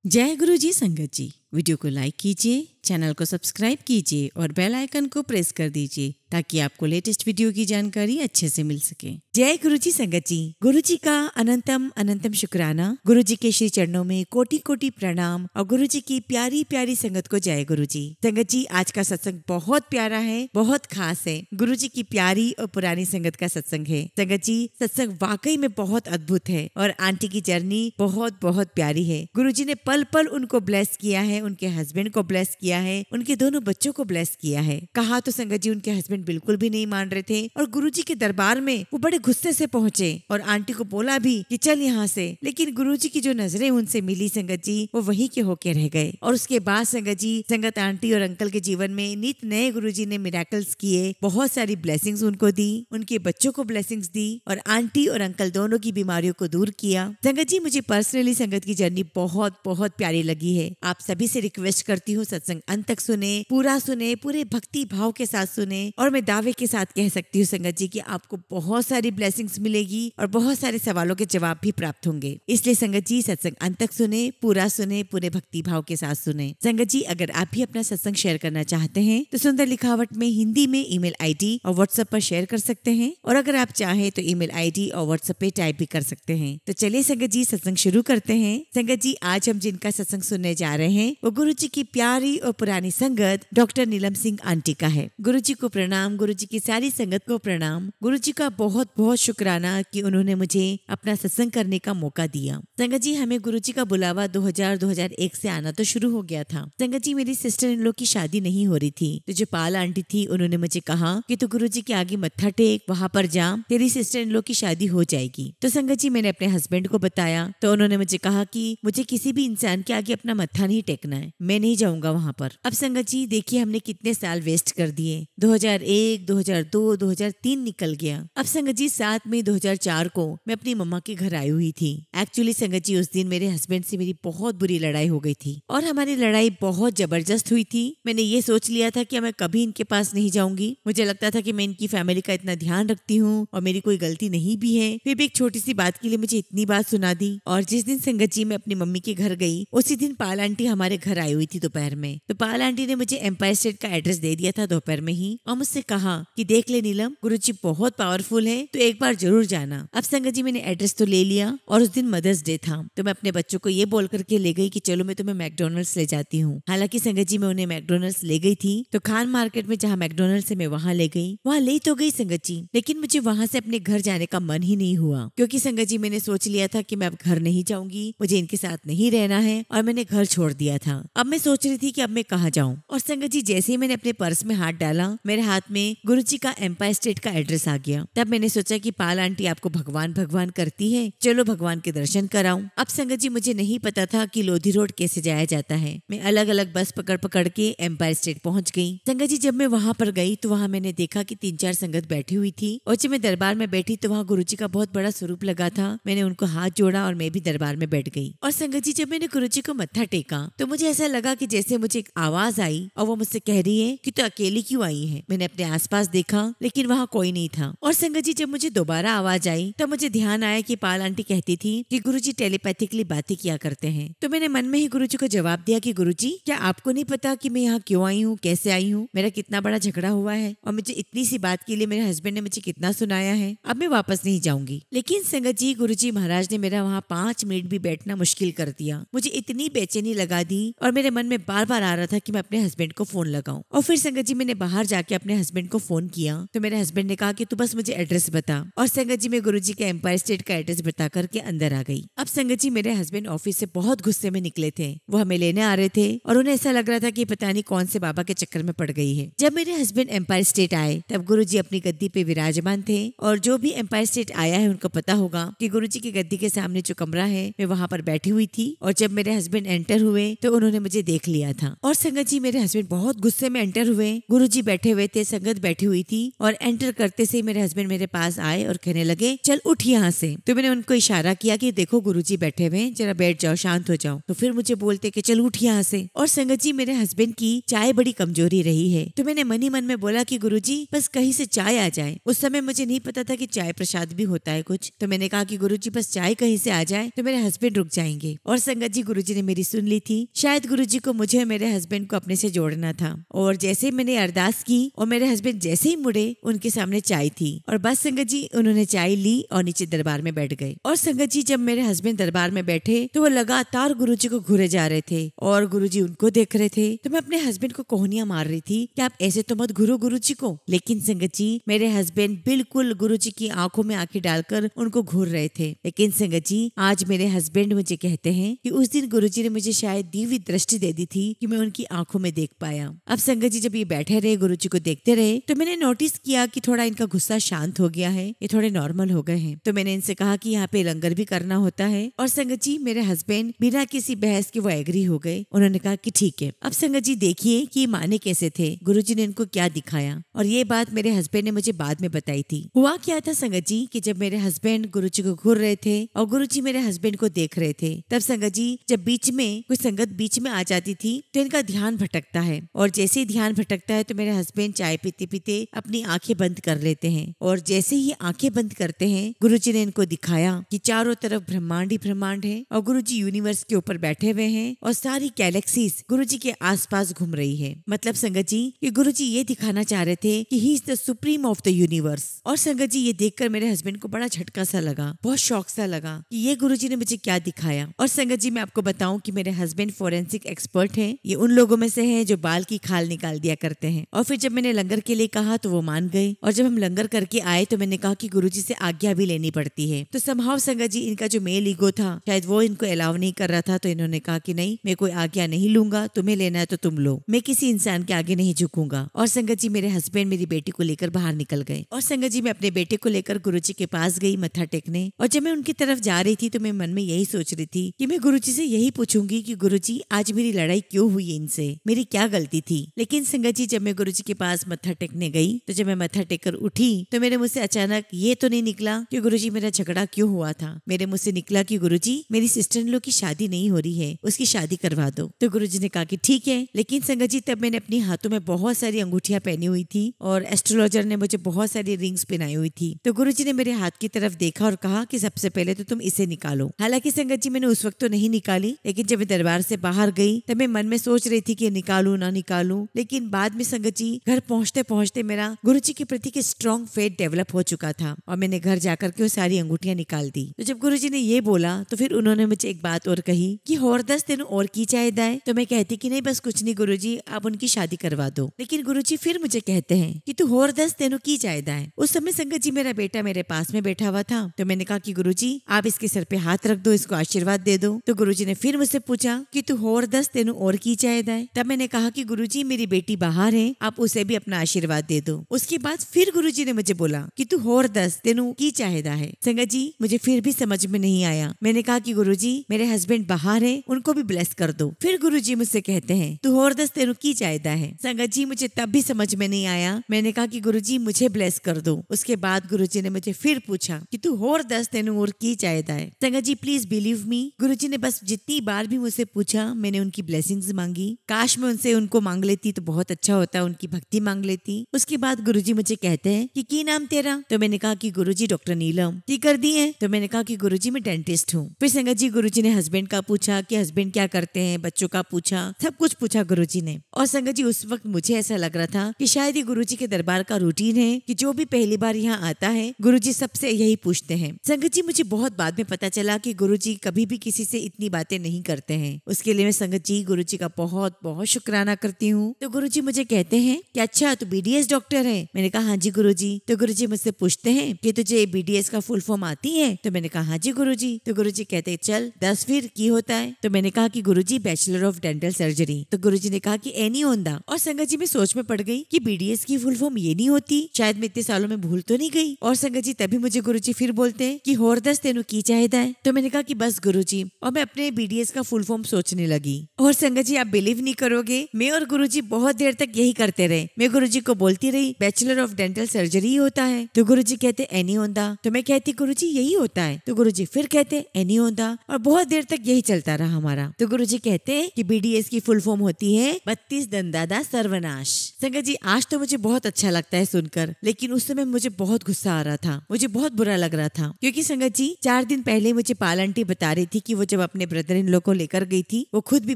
जय गुरु जी संगत जी। वीडियो को लाइक कीजिए, चैनल को सब्सक्राइब कीजिए और बेल आइकन को प्रेस कर दीजिए ताकि आपको लेटेस्ट वीडियो की जानकारी अच्छे से मिल सके। जय गुरु जी संगत जी। गुरु जी का अनंतम अनंतम शुक्राना। गुरु जी के श्री चरणों में कोटि कोटि प्रणाम और गुरु जी की प्यारी प्यारी संगत को जय गुरु जी। संगत जी, आज का सत्संग बहुत प्यारा है, बहुत खास है। गुरु जी की प्यारी और पुरानी संगत का सत्संग है। संगत जी, सत्संग वाकई में बहुत अद्भुत है और आंटी की जर्नी बहुत बहुत प्यारी है। गुरु जी ने पल पल उनको ब्लेस किया है, उनके हस्बैंड को ब्लेस किया है, उनके दोनों बच्चों को ब्लेस किया है। कहा तो संगत जी उनके हस्बैंड बिल्कुल भी नहीं मान रहे थे और गुरुजी के दरबार में वो बड़े गुस्से से पहुंचे और आंटी को बोला भी कि चल यहाँ से, लेकिन गुरुजी की जो नजरें उनसे मिली संगत जी, वो वहीं के होके रह गए। और उसके बाद संगत जी, संगत आंटी और अंकल के जीवन में नित नए गुरुजी ने मिरेकल्स किए, बहुत सारी ब्लेसिंग्स उनको दी, उनके बच्चों को ब्लेसिंग्स दी और आंटी और अंकल दोनों की बीमारियों को दूर किया। संगत जी, मुझे पर्सनली संगत की जर्नी बहुत बहुत प्यारी लगी है। आप सभी से रिक्वेस्ट करती हूँ सत्संग अंत तक सुने, पूरा सुने, पूरे भक्ति भाव के साथ सुने और मैं दावे के साथ कह सकती हूँ संगत जी कि आपको बहुत सारी ब्लेसिंग्स मिलेगी और बहुत सारे सवालों के जवाब भी प्राप्त होंगे। इसलिए संगत जी सत्संग अंत तक सुने, पूरा सुने, पूरे भक्ति भाव के साथ सुने। संगत जी, अगर आप भी अपना सत्संग शेयर करना चाहते हैं तो सुंदर लिखावट में हिंदी में ईमेल आईडी और व्हाट्सएप पर शेयर कर सकते हैं और अगर आप चाहें तो ईमेल आईडी और व्हाट्सएप पे टाइप भी कर सकते हैं। तो चलिए संगत जी सत्संग शुरू करते हैं। संगत जी, आज हम जिनका सत्संग सुनने जा रहे हैं वो गुरु जी की प्यारी और पुरानी संगत डॉक्टर नीलम सिंह आंटी का है। गुरु जी को प्रणाम, गुरु जी की सारी संगत को प्रणाम। गुरु जी का बहुत बहुत शुक्राना कि उन्होंने मुझे अपना सत्संग करने का मौका दिया। संगत जी, हमें गुरु जी का बुलावा 2000-2001 से आना तो शुरू हो गया था। संगत जी, मेरी सिस्टर इन लोग की शादी नहीं हो रही थी तो जो पाल आंटी थी उन्होंने मुझे कहा कि तू गुरु जी के आगे मत्था टेक, वहाँ पर जा, तेरी सिस्टर इन लोग की शादी हो जाएगी। तो संगत जी, मैंने अपने हस्बैंड को बताया तो उन्होंने मुझे कहा कि मुझे किसी भी इंसान के आगे अपना मत्था नहीं टेकना है, मैं नहीं जाऊंगा वहाँ पर। अब संगत जी देखिए, हमने कितने साल वेस्ट कर दिए। 2001, 2002, 2003 निकल गया। अब संगत जी 7 मई 2004 को मैं अपनी मम्मा के घर आई हुई थी। एक्चुअली संगत जी उस दिन मेरे हस्बैंड से मेरी बहुत बुरी लड़ाई हो गई थी और हमारी लड़ाई बहुत जबरदस्त हुई थी। मैंने ये सोच लिया था कि मैं कभी इनके पास नहीं जाऊंगी। मुझे लगता था कि मैं इनकी फैमिली का इतना ध्यान रखती हूँ और मेरी कोई गलती नहीं भी है, फिर भी एक छोटी सी बात के लिए मुझे इतनी बात सुना दी। और जिस दिन संगत जी मैं अपनी मम्मी के घर गई उसी दिन पाल आंटी हमारे घर आई हुई थी दोपहर में। तो पाल आंटी ने मुझे एम्पायर स्टेट का एड्रेस दे दिया था दोपहर में ही और मुझसे कहा कि देख ले नीलम, गुरुजी बहुत पावरफुल है, तो एक बार जरूर जाना। अब संगत जी, मैंने एड्रेस तो ले लिया और उस दिन मदर्स डे था तो मैं अपने बच्चों को ये बोल करके ले गई कि चलो मैं तुम्हें मैकडोनल्ड्स ले जाती हूँ। हालांकि संगत जी मैं उन्हें मैकडोनल्ड्स ले गई थी तो खान मार्केट में जहाँ मैकडोनल्ड्स है मैं वहाँ ले गई। वहाँ ले तो गई संगत जी, लेकिन मुझे वहाँ से अपने घर जाने का मन ही नहीं हुआ क्योंकि संगत जी मैंने सोच लिया था कि मैं अब घर नहीं जाऊंगी, मुझे इनके साथ नहीं रहना है और मैंने घर छोड़ दिया था। अब मैं सोच रही थी कि अब मैं कहाँ जाऊँ और संगत जी जैसे ही मैंने अपने पर्स में हाथ डाला मेरे हाथ में गुरुजी का एम्पायर स्टेट का एड्रेस आ गया। तब मैंने सोचा कि पाल आंटी आपको भगवान भगवान करती है, चलो भगवान के दर्शन कराऊं। अब संगत जी मुझे नहीं पता था कि लोधी रोड कैसे जाया जाता है। मैं अलग अलग बस पकड़ पकड़ के एम्पायर स्टेट पहुंच गई। संगत जी जब मैं वहां पर गई तो वहां मैंने देखा कि 3-4 संगत बैठी हुई थी और जब मैं दरबार में बैठी तो वहाँ गुरुजी का बहुत बड़ा स्वरूप लगा था। मैंने उनको हाथ जोड़ा और मैं भी दरबार में बैठ गई। और संगत जी जब मैंने गुरुजी को मत्था टेका तो मुझे ऐसा लगा कि जैसे मुझे एक आवाज आई और वो मुझसे कह रही है कि तू अकेली क्यों आई है। मैंने अपने आसपास देखा लेकिन वहाँ कोई नहीं था। और संगत जी जब मुझे दोबारा आवाज आई तब मुझे ध्यान आया कि पाल आंटी कहती थी कि गुरुजी टेलीपैथिकली बातें किया करते हैं। तो मैंने मन में ही गुरुजी को जवाब दिया कि गुरुजी, क्या आपको नहीं पता कि मैं यहाँ क्यों आई हूँ, कैसे आई हूँ, मेरा कितना बड़ा झगड़ा हुआ है और मुझे इतनी सी बात के लिए मेरे हस्बैंड ने मुझे कितना सुनाया है, अब मैं वापस नहीं जाऊंगी। लेकिन संगत जी गुरुजी महाराज ने मेरा वहाँ 5 मिनट भी बैठना मुश्किल कर दिया। मुझे इतनी बेचैनी लगा दी और मेरे मन में बार बार आ रहा था कि मैं अपने हस्बैंड को फोन लगाऊं। और फिर संगत जी मैंने बाहर जाके अपने हस्बैंड को फोन किया तो मेरे हस्बैंड ने कहा कि तू बस मुझे एड्रेस बता। और संगत जी मैं गुरुजी के एम्पायर स्टेट का एड्रेस बता करके अंदर आ गई। अब संगत जी मेरे हस्बैंड ऑफिस से बहुत गुस्से में निकले थे, वो हमें लेने आ रहे थे और उन्हें ऐसा लग रहा था कि पता नहीं कौन से बाबा के चक्कर में पड़ गई है। जब मेरे हस्बैंड एम्पायर स्टेट आए तब गुरुजी अपनी गद्दी पे विराजमान थे और जो भी एम्पायर स्टेट आया है उनको पता होगा कि गुरुजी की गद्दी के सामने जो कमरा है मैं वहाँ पर बैठी हुई थी। और जब मेरे हस्बैंड एंटर हुए तो तो उन्होंने मुझे देख लिया था। और संगत जी मेरे हस्बैंड बहुत गुस्से में एंटर हुए। गुरुजी बैठे हुए थे, संगत बैठी हुई थी और एंटर करते से मेरे हस्बैंड मेरे पास आए और कहने लगे चल उठ यहाँ से। तो मैंने उनको इशारा किया कि देखो गुरुजी बैठे हुए, जरा बैठ जाओ, शांत हो जाओ। तो फिर मुझे बोलते कि चल उठ यहाँ से। और संगत जी मेरे हस्बैंड की चाय बड़ी कमजोरी रही है, तो मैंने मन ही मन में बोला कि गुरुजी बस कहीं से चाय आ जाए। उस समय मुझे नहीं पता था कि चाय प्रसाद भी होता है कुछ। तो मैंने कहा कि गुरुजी बस चाय कहीं से आ जाए तो मेरे हस्बैंड रुक जाएंगे। और संगत जी गुरुजी ने मेरी सुन ली थी। शायद गुरुजी को मुझे और मेरे हस्बैंड को अपने से जोड़ना था। और जैसे मैंने अरदास की और मेरे हस्बैंड जैसे ही मुड़े, उनके सामने चाय थी और बस संगत जी उन्होंने चाय ली और नीचे दरबार में बैठ गए। और संगत जी जब मेरे हस्बैंड दरबार में बैठे तो वो लगातार गुरुजी को घूरे जा रहे थे और गुरुजी उनको देख रहे थे। तो मैं अपने हस्बैंड को कोहनियां मार रही थी कि आप ऐसे तो मत घूरो गुरुजी को। लेकिन संगत जी मेरे हस्बैंड बिल्कुल गुरुजी की आंखों में आंखें डालकर उनको घूर रहे थे। लेकिन संगत जी आज मेरे हस्बैंड मुझे कहते हैं कि उस दिन गुरुजी ने मुझे शायद दी हुई दृष्टि दे दी थी कि मैं उनकी आंखों में देख पाया। अब संगत जी जब ये बैठे रहे गुरुजी को देखते रहे तो मैंने नोटिस किया कि थोड़ा इनका गुस्सा शांत हो गया है, ये थोड़े नॉर्मल हो गए हैं। तो मैंने इनसे कहा कि यहाँ पे लंगर भी करना होता है। और संगत जी मेरे हस्बैंड बिना किसी बहस के वो एग्री हो गए। उन्होंने कहा कि ठीक है। अब संगत जी देखिए कि माने कैसे थे, गुरुजी ने इनको क्या दिखाया। और ये बात मेरे हस्बैंड ने मुझे बाद में बताई थी। हुआ क्या था संगत जी कि जब मेरे हस्बैंड गुरुजी को घूर रहे थे और गुरुजी मेरे हस्बैंड को देख रहे थे, तब संगत जी जब बीच में कोई संगत बीच में आ जाती थी तो इनका ध्यान भटकता है। और जैसे ही ध्यान भटकता है तो मेरे हस्बैंड चाय पीते पीते अपनी आंखें बंद कर लेते हैं। और जैसे ही आंखें बंद करते हैं गुरुजी ने इनको दिखाया कि चारों तरफ ब्रह्मांड ही ब्रह्मांड है और गुरुजी यूनिवर्स के ऊपर बैठे हुए हैं और सारी गैलेक्सीज गुरुजी के आसपास घूम रही है। मतलब संगत जी कि गुरुजी ये दिखाना चाह रहे थे कि he is the supreme of the universe. और संगत जी ये देखकर मेरे हस्बैंड को बड़ा झटका सा लगा, बहुत शौक सा लगा कि ये गुरुजी ने मुझे क्या दिखाया। और संगत जी मैं आपको बताऊं कि मेरे हस्बैंड फोरेंसिक एक्सपर्ट हैं। ये उन लोगों में से हैं जो बाल की खाल निकाल दिया करते हैं। और फिर जब मैंने लंगर के लिए कहा तो वो मान गए। और जब हम लंगर करके आए तो मैंने कहा कि गुरुजी से आज्ञा भी लेनी पड़ती है। तो समहाव संगत जी इनका जो मेल ईगो था शायद वो इनको अलाउ नहीं कर रहा था। तो इन्होंने कहा कि नहीं, मैं कोई आज्ञा नहीं लूंगा, तुम्हें लेना है तो तुम लो, मैं किसी इंसान के आगे नहीं झुकूंगा। और संगत जी मेरे हस्बैंड मेरी बेटी को लेकर बाहर निकल गए। और संगत जी मैं अपने बेटे को लेकर गुरुजी के पास गई मत्था टेकने। और जब मैं उनकी तरफ जा रही थी तो मैं मन में यही सोच रही थी कि मैं गुरुजी से यही पूछूंगी कि गुरुजी आज मेरी लड़ाई क्यों हुई इनसे, मेरी क्या गलती थी। लेकिन संगत जी जब मैं गुरुजी के पास मत्था टेकने गई तो जब मैं मत्था टेककर उठी तो मेरे मुंह से अचानक ये तो नहीं निकला कि गुरुजी मेरा झगड़ा क्यों हुआ था। मेरे मुंह से निकला कि गुरुजी मेरी सिस्टर इन लोग की शादी नहीं हो रही है, उसकी शादी करवा दो। तो गुरुजी ने कहा कि ठीक है। लेकिन संगत जी तब मैंने अपने हाथों में बहुत सारी अंगूठियां पहनी हुई थी और एस्ट्रोलॉजर ने मुझे बहुत सारी रिंग्स पहनाई हुई थी। तो गुरुजी ने मेरे हाथ की तरफ देखा और कहा कि सबसे पहले तो तुम इसे निकालो। हालांकि संगत जी मैंने उस वक्त तो नहीं निकाली, लेकिन जब मैं दरबार से बाहर गई तब मैं मन में सोच रही थी कि निकालू ना निकालू। लेकिन बाद में संगत जी घर पहुंचते पहुंचते मेरा गुरुजी के प्रति स्ट्रॉन्ग फेथ डेवलप हो चुका था और मैंने घर जाकर के वो सारी अंगूठियां निकाल दी। तो जब गुरुजी ने ये बोला तो फिर उन्होंने मुझे एक बात और कही कि और 10 दिन और की चाहिए है। तो मैं कहती कि नहीं बस कुछ नहीं गुरुजी, आप उनकी शादी करवा दो। लेकिन गुरुजी फिर मुझे कहते हैं कि तू और 10 दिनों की चाहिए है। उस समय संगत जी मेरा बेटा मेरे पास में बैठा हुआ था। तो मैंने कहा कि गुरुजी आप इसके सर पे हाथ रख दो, इसको आशीर्वाद दे दो। तो गुरुजी ने फिर मुझसे पूछा कि तू और 10 दिनों और की चाहिए है। तब मैंने कहा कि गुरुजी मेरी बेटी बाहर है, आप उसे भी अपना आशीर्वाद दे दो। उसके बाद फिर गुरुजी ने मुझे बोला कि तू और 10 दिनों की चाहिए है। संगत जी मुझे फिर भी समझ में नहीं आया। मैंने कहा कि गुरुजी मेरे हस्बैंड बाहर है, उनको भी ब्लेस कर दो। फिर गुरुजी मुझसे कहते हैं तू और 10 दिनों की चाहिए है। संगत जी मुझे तब भी समझ में नहीं आया। मैंने कहा कि गुरुजी मुझे ब्लेस कर दो। उसके बाद गुरुजी ने मुझे फिर पूछा कि तू और 10 दिनों और की चाहिए है। संगत जी प्लीज बिलीव मी, गुरुजी ने बस जितनी बार भी मुझसे पूछा मैंने उनकी ब्लेसिंग्स मांगी। काश मैं उनसे उनको मांग लेती तो बहुत अच्छा होता, उनकी भक्ति मांग लेती। उसके बाद गुरुजी मुझे कहते हैं कि की नाम तेरा? तो मैंने कहा कि गुरुजी डॉक्टर नीलम। की कर दी है? तो मैंने कहा कि गुरुजी मैं डेंटिस्ट हूँ। फिर संगत जी गुरुजी ने हस्बैंड का पूछा कि हस्बैंड क्या करते हैं, बच्चों का पूछा, सब कुछ पूछा गुरुजी ने। और संगत जी उस वक्त मुझे ऐसा लग रहा था कि शायद ये गुरुजी के दरबार का रूटीन है कि जो भी पहली बार यहाँ आता है गुरुजी सबसे यही पूछते हैं। संगत जी मुझे बहुत बाद में पता चला कि गुरुजी कभी भी किसी से इतनी बातें नहीं करते हैं। उसके लिए मैं संगत जी गुरुजी का बहुत बहुत शुक्राना करती हूँ। तो गुरुजी मुझे कहते हैं कि अच्छा तू BDS डॉक्टर है? मैंने कहा हाँ जी गुरुजी। तो गुरुजी मुझसे पूछते हैं कि तुझे BDS का फुल फॉर्म आती है? तो मैंने कहा हाँ जी गुरुजी। तो गुरुजी कहते हैं चल 10 फिर की होता है? तो मैंने कहा कि गुरुजी बैचलर ऑफ डेंटल सर्जरी। तो गुरुजी ने कहा कि एनी होंदा। और संगत जी मैं सोच में पड़ गई कि BDS की फुल फॉर्म ये नहीं होती, शायद मैं इतने सालों में भूल तो नहीं गई। और संगत जी तभी मुझे गुरुजी फिर बोलते हैं कि और 10 दिनों की चाहिए है। तो मैंने कहा कि बस गुरुजी, और मैं अपने BDS का फुल फॉर्म सोचने दुखने लगी। और संगत जी आप बिलीव नहीं करोगे, मैं और गुरुजी बहुत देर तक यही करते रहे। मैं गुरुजी को बोलती रही बैचलर ऑफ डेंटल सर्जरी ही होता है, तो गुरुजी कहते एनी होंदा, तो मैं कहती गुरुजी यही होता है, तो गुरुजी फिर कहते एनी होंदा, और बहुत देर तक यही चलता रहा हमारा। तो गुरुजी कहते कि BDS की फुल फॉर्म होती है 32 दंदादा सर्वनाश। संगत जी आज तो मुझे बहुत अच्छा लगता है सुनकर, लेकिन उस समय मुझे बहुत गुस्सा आ रहा था, मुझे बहुत बुरा लग रहा था, क्योंकि संगत जी 4 दिन पहले मुझे पाल आंटी बता रही थी कि वो जब अपने ब्रदर इन लॉ को लेकर गई थी, वो खुद भी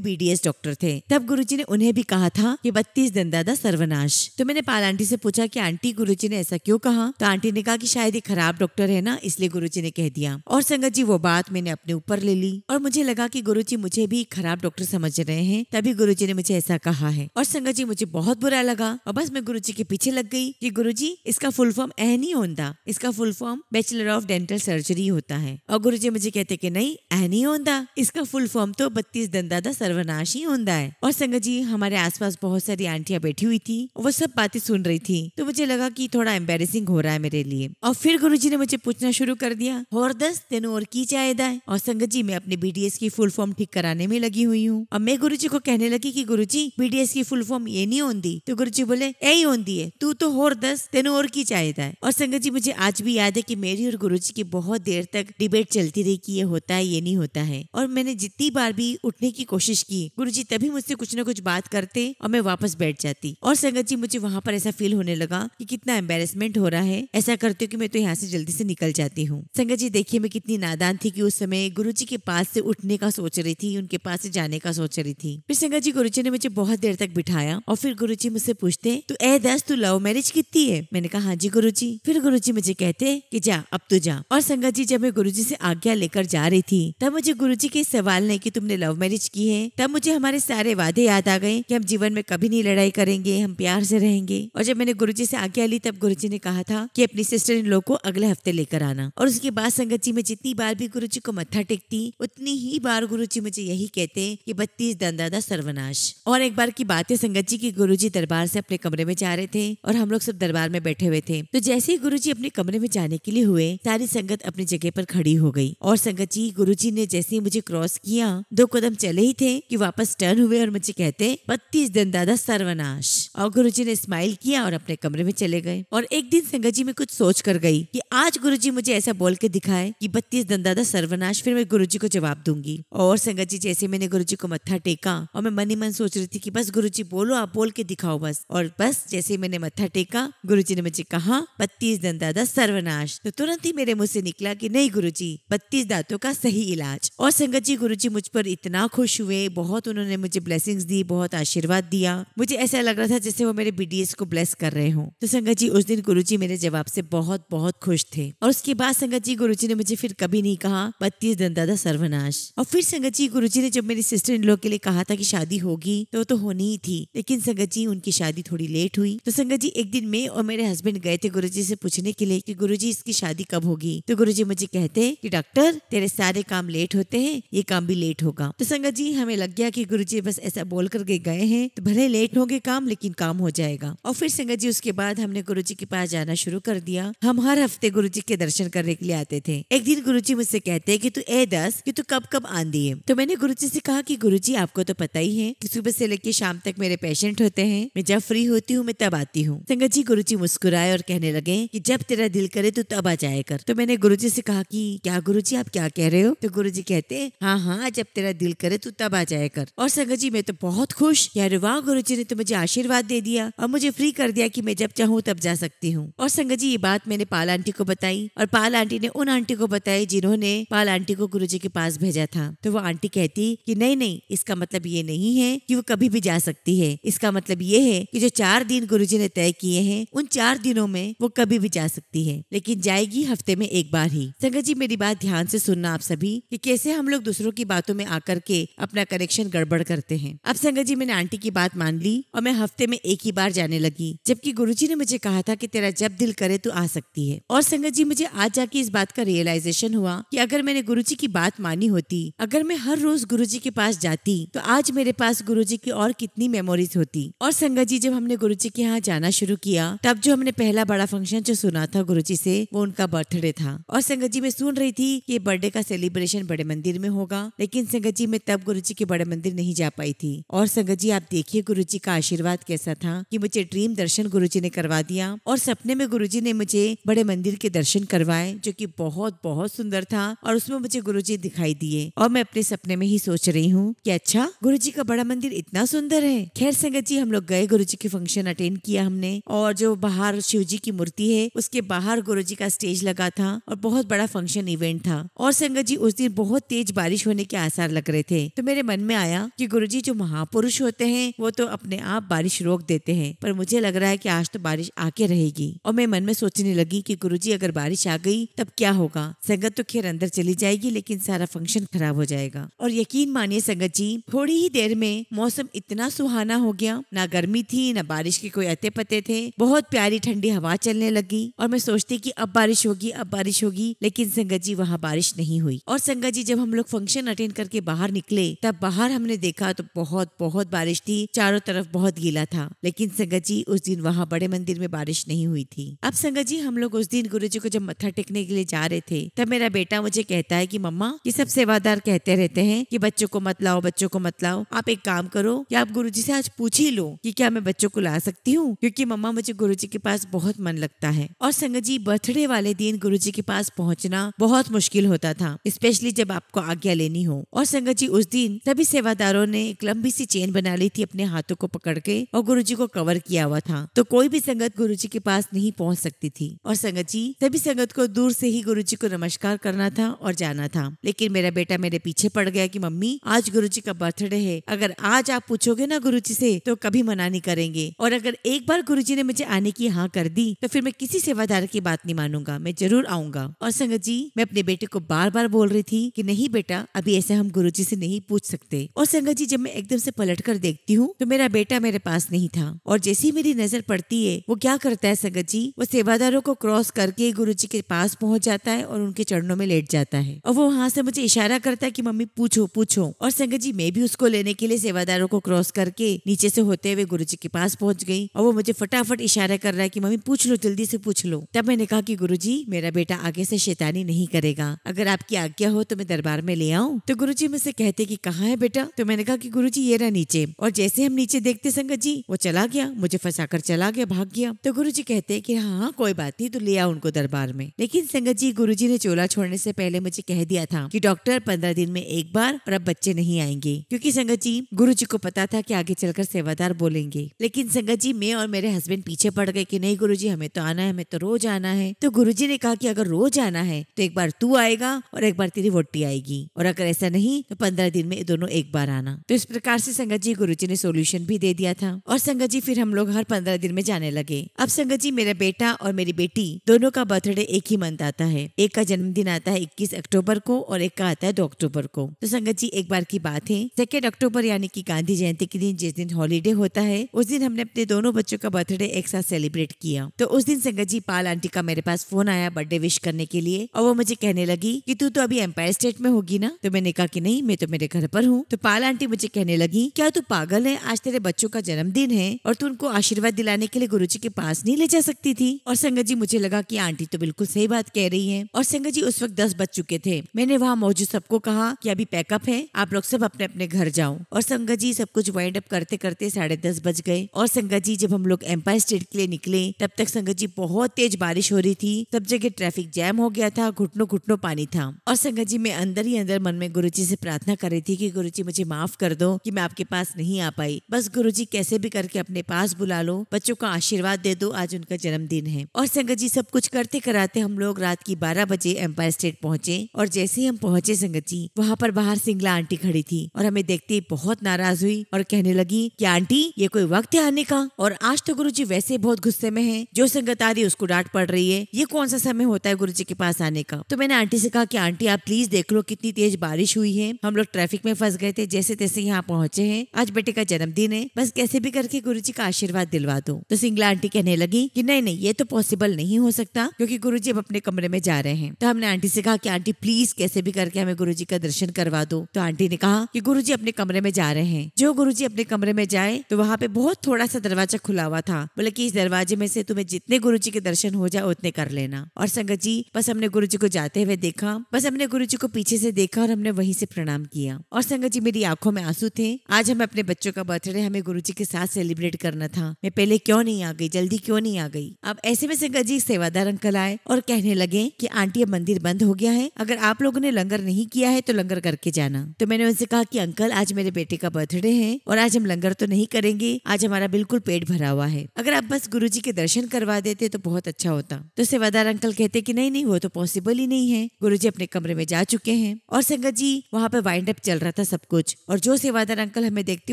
BDS डॉक्टर थे, तब गुरुजी ने उन्हें भी कहा था कि 32 दंदादा सर्वनाश। तो मैंने पाल आंटी से पूछा कि आंटी गुरुजी ने ऐसा क्यों कहा, तो आंटी ने कहा कि शायद ये खराब डॉक्टर है ना, इसलिए गुरुजी ने कह दिया। और संगत जी वो बात मैंने अपने ऊपर ले ली और मुझे लगा कि गुरुजी मुझे भी खराब डॉक्टर समझ रहे हैं, तभी गुरुजी ने मुझे ऐसा कहा है। और संगत जी मुझे बहुत बुरा लगा और बस मैं गुरुजी के पीछे लग गई कि गुरुजी इसका फुल फॉर्म नहीं होता, इसका full form bachelor of dental surgery होता है। और गुरुजी मुझे कहते कि नहीं नहीं होता, इसका फुल फॉर्म तो 32 दंदादा सर्वनाश ही होता है। और संगत जी हमारे आसपास बहुत सारी आंटियां बैठी हुई थी, वो सब बातें सुन रही थी, तो मुझे लगा कि थोड़ा एम्बेरेसिंग हो रहा है मेरे लिए। और फिर गुरुजी ने मुझे पूछना शुरू कर दिया, और 10 तेनू और की चाहेदा है। और संगत जी मैं अपने BDS की फुल फॉर्म ठीक कराने में लगी हुई हूँ, और मैं गुरुजी को कहने लगी कि गुरुजी BDS की फुल फॉर्म ये नहीं होती, तो गुरुजी बोले यही होती है, तू तो और 10 तेनू और की चाहेदा है। और संगत जी मुझे आज भी याद है कि मेरी और गुरुजी की बहुत देर तक डिबेट चलती रही कि ये होता है ये नहीं होता है, और मैंने जितनी बार भी उठने की कोशिश की गुरुजी तभी मुझसे कुछ न कुछ बात करते और मैं वापस बैठ जाती। और संगत जी मुझे वहाँ पर ऐसा फील होने लगा कि कितना एम्बेरसमेंट हो रहा है, ऐसा करती हूँ कि मैं तो यहाँ से जल्दी से निकल जाती हूँ। संगत जी देखिए मैं कितनी नादान थी कि उस समय गुरुजी के पास से उठने का सोच रही थी, उनके पास से जाने का सोच रही थी। फिर संगत जी गुरुजी ने मुझे बहुत देर तक बिठाया और फिर गुरुजी मुझसे पूछते तू 10 तू लव मैरिज कितनी है। मैंने कहा हाँ जी गुरुजी। फिर गुरुजी मुझे कहते कि जा अब तू जा। और संगत जी जब मैं गुरुजी से आज्ञा लेकर जा रही थी तब मुझे गुरुजी के सवाल नहीं कि तुमने लव मैरिज की है, तब मुझे हमारे सारे वादे याद आ गए कि हम जीवन में कभी नहीं लड़ाई करेंगे, हम प्यार से रहेंगे। और जब मैंने गुरुजी से आज्ञा ली तब गुरुजी ने कहा था कि अपनी सिस्टर इन लॉ को अगले हफ्ते लेकर आना। और उसके बाद संगत जी मैं जितनी बार भी गुरुजी को मत्था टेकती उतनी ही बार गुरुजी मुझे यही कहते कि 32 दंदादा सर्वनाश। और एक बार की बात है संगत जी की गुरुजी दरबार से अपने कमरे में जा रहे थे और हम लोग सब दरबार में बैठे हुए थे। तो जैसे ही गुरुजी अपने कमरे में जाने के लिए हुए सारी संगत अपनी जगह पर खड़ी हो गई। और संगत जी गुरुजी ने जैसे ही मुझे क्रॉस किया 2 कदम चले ही थे कि वापस टर्न हुए और मुझे कहते 32 दंदादा सर्वनाश। और गुरुजी ने स्माइल किया और अपने कमरे में चले गए। और एक दिन संगत जी मैं कुछ सोच कर गई कि आज गुरुजी मुझे ऐसा बोल के दिखाए कि 32 दंदादा सर्वनाश, फिर मैं गुरुजी को जवाब दूंगी। और संगत जी जैसे मैंने गुरुजी को मत्था टेका और मैं मन ही मन सोच रही थी कि बस गुरुजी बोलो, आप बोल के दिखाओ बस। और बस जैसे मैंने मत्था टेका गुरुजी ने मुझे कहा 32 दंदादा सर्वनाश। तो तुरंत ही मेरे मुंह से निकला कि नहीं गुरुजी 32 दांतों का सही इलाज। और संगत जी गुरुजी मुझ पर इतना खुश हुए, बहुत उन्होंने मुझे ब्लेसिंग्स दी, बहुत आशीर्वाद दिया। मुझे ऐसा लग रहा था जैसे वो मेरे BDS को ब्लेस कर रहे हो। तो संगत जी उस दिन गुरुजी मेरे जवाब से बहुत बहुत खुश थे। और उसके बाद संगत जी गुरुजी ने मुझे फिर कभी नहीं कहा 32 दंदादा सर्वनाश। और फिर संगत जी गुरुजी ने जब मेरी सिस्टर इन लॉ के लिए कहा था कि शादी होगी तो होनी ही थी, लेकिन संगत जी उनकी शादी थोड़ी लेट हुई। तो संगत जी एक दिन मैं और मेरे हस्बैंड गए थे गुरुजी से पूछने के लिए कि गुरुजी इसकी शादी कब होगी। तो गुरुजी मुझे कहते कि डॉक्टर तेरे सारे काम लेट होते हैं, ये काम भी लेट होगा। तो संगत जी हमें लग गया कि गुरुजी बस ऐसा बोल कर गए हैं, तो भले लेट होंगे काम लेकिन काम हो जाएगा। और फिर संगत जी उसके बाद हमने गुरुजी के पास जाना शुरू कर दिया। हम हर हफ्ते गुरुजी के दर्शन करने के लिए आते थे। एक दिन गुरुजी मुझसे कहते कि तू 10 कि तू कब कब आंधी है। तो मैंने गुरुजी से कहा कि गुरुजी आपको तो पता ही है कि सुबह से लेकर शाम तक मेरे पेशेंट होते हैं, मैं जब फ्री होती हूँ मैं तब आती हूँ। संगत जी गुरुजी मुस्कुराए और कहने लगे कि जब तेरा दिल करे तू तब आ जाया कर। तो मैंने गुरुजी से कहा कि क्या गुरुजी आप क्या कह रहे हो। तो गुरुजी कहते हाँ हाँ जब तेरा दिल करे तू तब आ जाया कर। और संगत जी मैं तो बहुत खुश, यार वाह गुरुजी ने तो मुझे आशीर्वाद दे दिया और मुझे फ्री कर दिया कि मैं जब चाहूँ तब जा सकती हूँ। और संगत जी ये बात मैंने पाल आंटी को बताई और पाल आंटी ने उन आंटी को बताई जिन्होंने पाल आंटी को गुरुजी के पास भेजा था। तो वो आंटी कहती कि नहीं नहीं इसका मतलब ये नहीं है कि वो कभी भी जा सकती है, इसका मतलब ये है कि जो 4 दिन गुरुजी ने तय किए हैं उन 4 दिनों में वो कभी भी जा सकती है, लेकिन जाएगी हफ्ते में एक बार ही। संगत जी मेरी बात ध्यान से सुनना आप सभी कि कैसे हम लोग दूसरों की बातों में आकर के अपना कनेक्शन गड़बड़ करते हैं। अब संगत जी मैंने आंटी की बात मान ली और मैं हफ्ते में एक ही बार जाने लगी, जबकि गुरुजी ने मुझे कहा था कि तेरा जब दिल करे तू आ सकती है। और संगत जी मुझे आज जाके इस बात का रियलाइजेशन हुआ कि अगर मैंने गुरुजी की बात मानी होती, अगर मैं हर रोज गुरुजी के पास जाती तो आज मेरे पास गुरुजी की और कितनी मेमोरीज होती। और संगत जी जब हमने गुरुजी के यहाँ जाना शुरू किया तब जो हमने पहला बड़ा फंक्शन जो सुना था गुरुजी से वो उनका बर्थडे था। और संगत जी मैं सुन रही थी कि बर्थडे का सेलिब्रेशन बड़े मंदिर में होगा, लेकिन संगत जी मैं तब गुरुजी के बड़े मंदिर नहीं जा पाई थी। और संगत जी आप देखिए गुरुजी का आशीर्वाद कैसा था कि मुझे ड्रीम दर्शन गुरुजी ने करवा दिया और सपने में गुरुजी ने मुझे बड़े मंदिर के दर्शन करवाए जो कि बहुत बहुत सुंदर था और उसमें मुझे गुरुजी दिखाई दिए। और मैं अपने सपने में ही सोच रही हूँ कि अच्छा गुरुजी का बड़ा मंदिर इतना सुंदर है। खैर संगत जी हम लोग गए, गुरुजी के फंक्शन अटेंड किया हमने और जो बाहर शिव जी की मूर्ति है उसके बाहर गुरुजी का स्टेज लगा था और बहुत बड़ा फंक्शन इवेंट था। और संगत जी उस दिन बहुत तेज बारिश होने के आसार लग रहे थे। तो मेरे मन में आया कि गुरुजी जो महापुरुष होते हैं वो तो अपने आप बारिश रोक देते हैं, पर मुझे लग रहा है कि आज तो बारिश आके रहेगी। और मैं मन में सोचने लगी कि गुरुजी अगर बारिश आ गई तब क्या होगा। संगत तो खैर अंदर चली जाएगी लेकिन सारा फंक्शन खराब हो जाएगा। और यकीन मानिए संगत जी थोड़ी ही देर में मौसम इतना सुहाना हो गया, ना गर्मी थी ना बारिश के कोई अते पते थे। बहुत प्यारी ठंडी हवा चलने लगी और मैं सोचती कि अब बारिश होगी अब बारिश होगी, लेकिन संगत जी वहाँ बारिश नहीं हुई। और संगत जी जब हम लोग फंक्शन अटेंड करके बाहर निकले तब बाहर हमने देखा तो बहुत बहुत बारिश थी, चारों तरफ बहुत गीला था। लेकिन संगत जी उस दिन वहाँ बड़े मंदिर में बारिश नहीं हुई थी। अब संगत जी हम लोग उस दिन गुरुजी को जब मत्था टेकने के लिए जा रहे थे तब मेरा बेटा मुझे कहता है कि मम्मा ये सब सेवादार कहते रहते हैं कि बच्चों को मत लाओ बच्चों को मत लाओ, आप एक काम करो कि आप गुरुजी से आज पूछ ही लो कि क्या मैं बच्चों को ला सकती हूँ, क्योंकि मम्मा मुझे गुरुजी के पास बहुत मन लगता है। और संगत जी बर्थडे वाले दिन गुरुजी के पास पहुँचना बहुत मुश्किल होता था, स्पेशली जब आपको आज्ञा लेनी हो। और संगत जी उस दिन सभी सेवादारों ने एक लंबी सी चेन बना ली थी अपने हाथों को पकड़ के और गुरुजी को कवर किया हुआ था, तो कोई भी संगत गुरुजी के पास नहीं पहुंच सकती थी। और संगत जी सभी संगत को दूर से ही गुरुजी को नमस्कार करना था और जाना था। लेकिन मेरा बेटा मेरे पीछे पड़ गया कि मम्मी आज गुरुजी का बर्थडे है, अगर आज आप पूछोगे ना गुरुजी से तो कभी मना नहीं करेंगे, और अगर एक बार गुरुजी ने मुझे आने की हाँ कर दी तो फिर मैं किसी सेवादार की बात नहीं मानूंगा, मैं जरूर आऊंगा। और संगत जी मैं अपने बेटे को बार बार बोल रही थी कि नहीं बेटा अभी ऐसे हम गुरुजी से नहीं पूछ सकते। और संगत जी जब मैं एकदम से पलट कर देखती हूँ तो मेरा बेटा मेरे पास नहीं था, और जैसे ही मेरी नजर पड़ती है वो क्या करता है संगत जी, वो सेवादारों को क्रॉस करके गुरुजी के पास पहुंच जाता है और उनके चरणों में लेट जाता है और वो वहाँ से मुझे इशारा करता है कि मम्मी पूछो पूछो। और संगत जी मैं भी उसको लेने के लिए सेवादारों को क्रॉस करके नीचे से होते हुए गुरुजी के पास पहुंच गई और वो मुझे फटाफट इशारा कर रहा है कि मम्मी पूछ लो जल्दी से पूछ लो। तब मैंने कहा कि गुरुजी मेरा बेटा आगे से शैतानी नहीं करेगा, अगर आपकी आज्ञा हो तो मैं दरबार में ले आऊं। तो गुरुजी मुझसे कहते कि कहाँ है बेटा, तो मैंने कहा कि गुरुजी ये रहा नीचे। और जैसे हम नीचे देखते संगत जी वो चला गया, मुझे फंसाकर चला गया, भाग गया। तो गुरुजी कहते हैं कि हाँ कोई बात नहीं तो ले आओ उनको दरबार में। लेकिन संगत जी गुरुजी ने चोला छोड़ने से पहले मुझे कह दिया था कि डॉक्टर 15 दिन में एक बार और अब बच्चे नहीं आएंगे, क्योंकि संगत जी गुरुजी को पता था कि आगे चलकर सेवादार बोलेंगे। लेकिन संगत जी मैं और मेरे हस्बैंड पीछे पड़ गए कि नहीं गुरुजी हमें तो आना है, हमें तो रोज आना है। तो गुरुजी ने कहा कि अगर रोज आना है तो एक बार तू आएगा और एक बार तेरी वोटी आएगी, और अगर ऐसा नहीं तो 15 दिन में दोनों एक बार आना। तो इस प्रकार से संगत जी गुरुजी ने सोल्यूशन भी दे दिया था। और संगत जी फिर हम लोग हर 15 दिन में जाने लगे। अब संगत जी मेरा बेटा और मेरी बेटी दोनों का बर्थडे एक ही मंथ आता है, एक का जन्मदिन आता है 21 अक्टूबर को और एक का आता है 2 अक्टूबर को। तो संगत जी एक बार की बात है 2 अक्टूबर यानी कि गांधी जयंती के दिन, जिस दिन हॉलीडे होता है, उस दिन हमने अपने दोनों बच्चों का बर्थडे एक साथ सेलिब्रेट किया। तो उस दिन संगत जी पाल आंटी का मेरे पास फोन आया बर्थडे विश करने के लिए, और वो मुझे कहने लगी कि तू तो अभी एम्पायर स्टेट में होगी ना। तो मैंने कहा कि नहीं मैं तो मेरे घर पर हूँ। तो पाल आंटी मुझे कहने लगी क्या तू पागल है, आज तेरे बच्चों का जन्मदिन है और तू उनको आशीर्वाद दिलाने के लिए गुरुजी के पास नहीं ले जा सकती थी। और संगत जी मुझे लगा कि आंटी तो बिल्कुल सही बात कह रही है। और संगत जी उस वक्त 10 बज चुके थे। मैंने वहाँ मौजूद सबको कहा कि अभी पैकअप है, आप लोग सब अपने अपने घर जाओ। और संगत जी सब कुछ वाइंड अप करते करते 10:30 बज गए। और संगत जी जब हम लोग एम्पायर स्टेट के लिए निकले तब तक संगत जी बहुत तेज बारिश हो रही थी, सब जगह ट्रैफिक जैम हो गया था, घुटनों घुटनों पानी था। और संगत जी मैं अंदर ही अंदर मन में गुरुजी से प्रार्थना कर रही थी कि गुरुजी मुझे माफ कर दो कि मैं आपके पास नहीं आ पाई, बस गुरुजी कैसे भी करके अपने पास बुला लो, बच्चों का आशीर्वाद दे दो, आज उनका जन्मदिन है। और संगत जी सब कुछ करते कराते हम लोग रात की 12 बजे एम्पायर स्टेट पहुंचे। और जैसे ही हम पहुंचे संगत जी वहाँ पर बाहर सिंगला आंटी खड़ी थी और हमें देखते ही बहुत नाराज हुई और कहने लगी कि आंटी ये कोई वक्त है आने का, और आज तो गुरुजी वैसे बहुत गुस्से में हैं, जो संगत आ रही है उसको डांट पड़ रही है, ये कौन सा समय होता है गुरुजी के पास आने का। तो मैंने आंटी से कहा कि आंटी आप प्लीज देख लो कितनी तेज बारिश हुई है, हम लोग ट्रैफिक में फंस गए थे, जैसे तैसे यहाँ पहुंचे हैं, आज बेटे का जन्मदिन है, बस कैसे भी करके गुरुजी का आशीर्वाद दिलवा दो। तो सिंगला आंटी कहने लगी कि नहीं नहीं ये तो पॉसिबल नहीं हो सकता क्योंकि गुरुजी अब अपने कमरे में जा रहे हैं। तो हमने आंटी से कहा कि आंटी प्लीज कैसे भी करके हमें गुरुजी का दर्शन करवा दो। तो आंटी ने कहा कि गुरुजी अपने कमरे में जा रहे हैं, जो गुरुजी अपने कमरे में जाए। तो वहाँ पे बहुत थोड़ा सा दरवाजा खुला हुआ था, बोले कि इस दरवाजे में से तुम्हें जितने गुरुजी के दर्शन हो जाए उतने कर लेना। और संगत जी बस हमने गुरुजी को जाते हुए देखा, बस हमने गुरुजी को पीछे से देखा और हमने वहीं से प्रणाम किया। और संगत जी मेरी आंखों में आंसू थे। आज हम अपने बच्चों का बर्थडे हमें गुरुजी के साथ सेलिब्रेट करना था। मैं पहले क्यों नहीं आ गई, जल्दी क्यों नहीं आ गई। अब ऐसे में संगत जी सेवादार अंकल आए और कहने लगे कि आंटी अब मंदिर बंद हो गया है, अगर आप लोगों ने लंगर नहीं किया है तो लंगर करके जाना। तो मैंने उनसे कहा कि अंकल आज मेरे बेटे का बर्थडे है और आज हम लंगर तो नहीं करेंगे, आज हमारा बिल्कुल पेट भरा हुआ है, अगर आप बस गुरुजी के दर्शन करवा देते तो बहुत अच्छा होता। तो सेवादार अंकल कहते कि नहीं नहीं, वो तो पॉसिबल ही नहीं है, गुरुजी अपने कमरे में जा चुके हैं। और संगत जी वहाँ पे वाइंड अप चल रहा था सब कुछ, और जो सेवादार अंकल हमें देखते